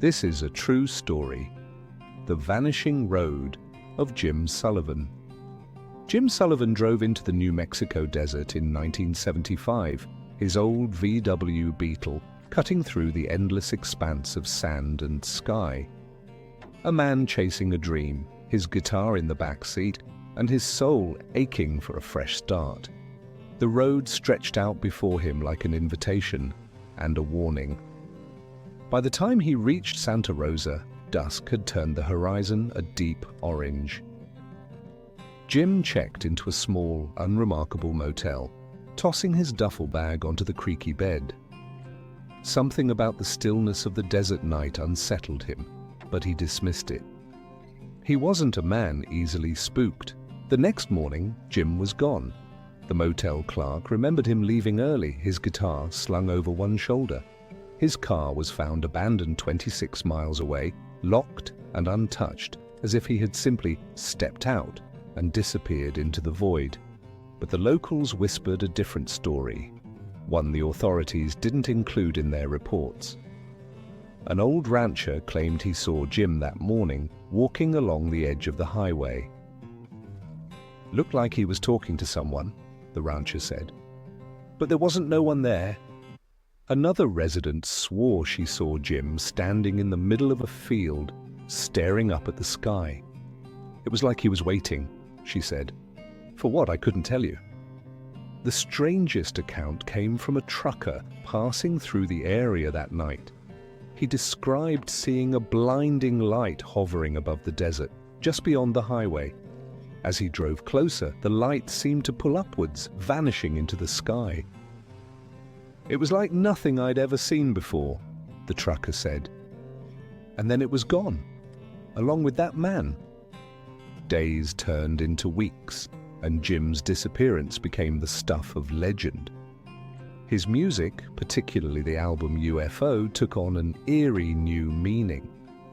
This is a true story. The Vanishing Road of Jim Sullivan. Jim Sullivan drove into the New Mexico desert in 1975, his old VW Beetle cutting through the endless expanse of sand and sky. A man chasing a dream, his guitar in the back seat, and his soul aching for a fresh start. The road stretched out before him like an invitation and a warning. By the time he reached Santa Rosa, dusk had turned the horizon a deep orange. Jim checked into a small, unremarkable motel, tossing his duffel bag onto the creaky bed. Something about the stillness of the desert night unsettled him, but he dismissed it. He wasn't a man easily spooked. The next morning, Jim was gone. The motel clerk remembered him leaving early, his guitar slung over one shoulder. His car was found abandoned 26 miles away, locked and untouched, as if he had simply stepped out and disappeared into the void. But the locals whispered a different story, one the authorities didn't include in their reports. An old rancher claimed he saw Jim that morning walking along the edge of the highway. "Looked like he was talking to someone," the rancher said. "But there wasn't no one there." Another resident swore she saw Jim standing in the middle of a field, staring up at the sky. "It was like he was waiting," she said. "For what, I couldn't tell you." The strangest account came from a trucker passing through the area that night. He described seeing a blinding light hovering above the desert, just beyond the highway. As he drove closer, the light seemed to pull upwards, vanishing into the sky. "It was like nothing I'd ever seen before," the trucker said. "And then it was gone, along with that man." Days turned into weeks, and Jim's disappearance became the stuff of legend. His music, particularly the album UFO, took on an eerie new meaning.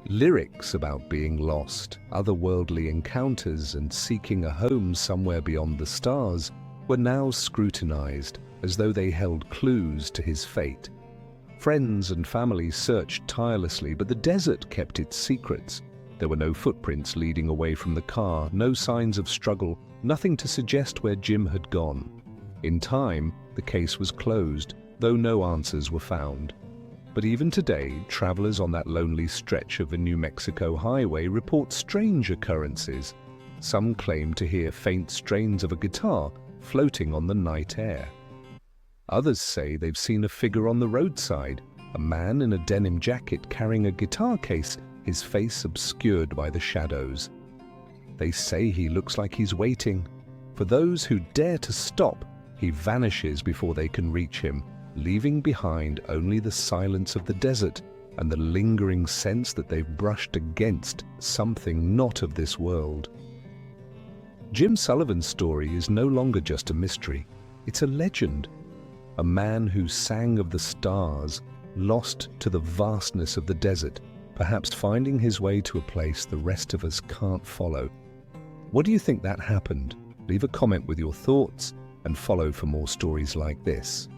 Lyrics about being lost, otherworldly encounters, and seeking a home somewhere beyond the stars were now scrutinized as though they held clues to his fate. Friends and family searched tirelessly, but the desert kept its secrets. There were no footprints leading away from the car, no signs of struggle, nothing to suggest where Jim had gone. In time, the case was closed, though no answers were found. But even today, travelers on that lonely stretch of the New Mexico highway report strange occurrences. Some claim to hear faint strains of a guitar floating on the night air. Others say they've seen a figure on the roadside, a man in a denim jacket carrying a guitar case, his face obscured by the shadows. They say he looks like he's waiting. For those who dare to stop, he vanishes before they can reach him, leaving behind only the silence of the desert and the lingering sense that they've brushed against something not of this world. Jim Sullivan's story is no longer just a mystery, it's a legend. A man who sang of the stars, lost to the vastness of the desert, perhaps finding his way to a place the rest of us can't follow. What do you think that happened? Leave a comment with your thoughts and follow for more stories like this.